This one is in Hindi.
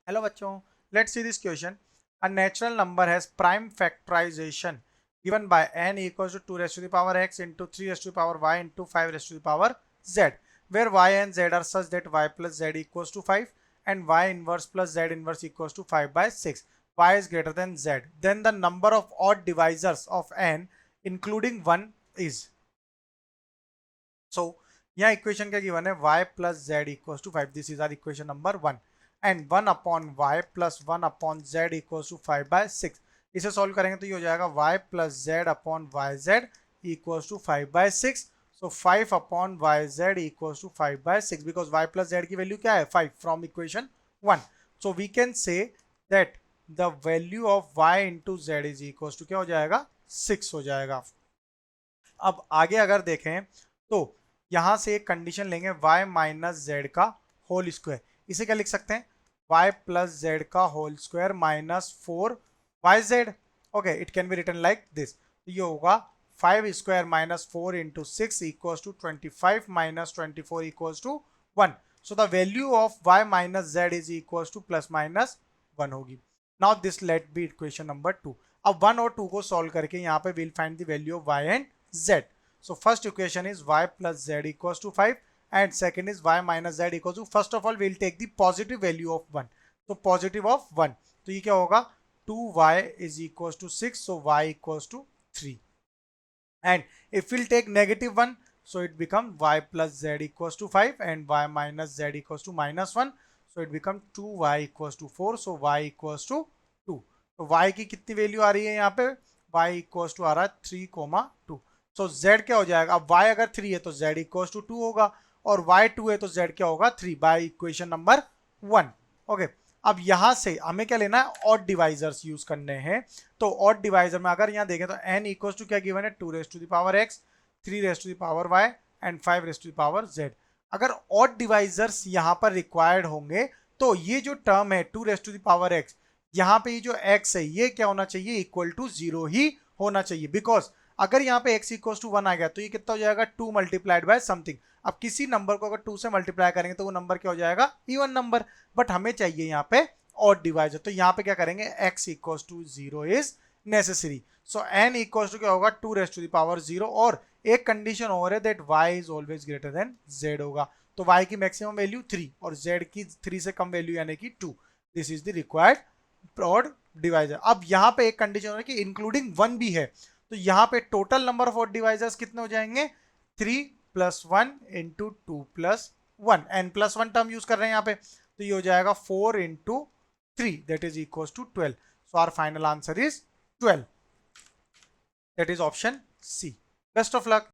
हेलो बच्चों, let's see this question. A natural number has prime factorisation given by n equals to 2 raised to the power x into 3 raised to the power y into 5 raised to the power z, where y and z are such that y plus z equals to 5 and y inverse plus z inverse equals to 5 by 6. Y is greater than z. Then the number of odd divisors of n including 1 is. So यहाँ इक्वेशन क्या गिवन है, y plus z equals to 5. This is our equation number 1. And 1 upon y plus 1 upon z equals to 5 by 6. इसे सॉल्व करेंगे तो ये हो जाएगा y plus z upon yz equals to 5 by 6. So 5 upon yz equals to 5 by 6 because y plus z की वैल्यू क्या है 5 from equation 1. So we can say that the value of y into z is equals to क्या हो जाएगा 6 हो जाएगा. अब आगे अगर देखें तो यहां से एक कंडीशन लेंगे y माइनस जेड का होल स्क्वायर. इसे क्या लिख सकते हैं, y प्लस जेड का whole square minus 4yz. Okay, it can be written like this. ये होगा 5 square minus 4 into 6 equals to 25 minus 24 equals to 1. So the value of y minus Z is equals to plus minus 1 होगी. Now this let be equation number 2. अब 1 और 2 को सॉल्व करके यहाँ पे will find the value of y and z. So first equation is y plus z equals to 5 and second is y minus z equals to, first of all we'll take the positive value of 1. So positive of 1. तो ये क्या होगा 2y is equals to 6, so y equals to 3. And if we'll take negative 1, so it becomes y plus z equals to 5 and y minus z equals to minus 1. So it becomes 2y equals to 4, so y equals to 2. तो y की कितनी वैल्यू आ रही है यहाँ पे, y equals to आ रहा है 3,2. सो z क्या हो जाएगा, अब y अगर 3 है तो z इक्वल्स टू 2 होगा और y 2 है तो z क्या होगा 3 बाय इक्वेशन नंबर 1. ओके, अब यहां से हमें क्या लेना है, ऑड डिवाइजर्स यूज करने हैं. तो ऑड डिवाइजर में अगर यहां देखें तो n इक्वल्स टू क्या गिवन है 2 raise to the power x, 3 raise to the power y and 5 raise to the power z. अगर ऑड डिवाइजर्स यहां पर रिक्वायर्ड होंगे तो ये जो टर्म है 2 raise to the power x, यहाँ पे ये जो x है ये क्या होना चाहिए, इक्वल टू 0 ही होना चाहिए. बिकॉज अगर यहाँ पे x इक्वल टू 1 आ गया तो ये कितना हो जाएगा 2 मल्टीप्लाइड बाय समथिंग. अब किसी नंबर को अगर 2 से मल्टीप्लाई करेंगे तो वो नंबर क्या हो जाएगा, इवन नंबर. बट हमें चाहिए यहाँ पे ऑड डिवाइजर, तो यहाँ पे क्या करेंगे x equal to 0 is necessary. So n equal to क्या होगा 2 रेज टू द पावर 0 और एक कंडीशन और है that y is always greater than z होगा. तो y की मैक्सिमम वैल्यू 3 और z की 3 से कम वैल्यू यानी कि 2. This is the required odd divisor. अब यहाँ पे एक कंडीशन है कि इंक्लूडिंग 1 भी है, तो यहाँ पे total number of odd divisors कितने हो जाएंगे 3 plus 1 into 2 plus 1. N plus 1 term use कर रहे हैं यहाँ पे, तो ये हो जाएगा 4 into 3 that is equal to 12. So our final answer is 12. That is option C. Best of luck.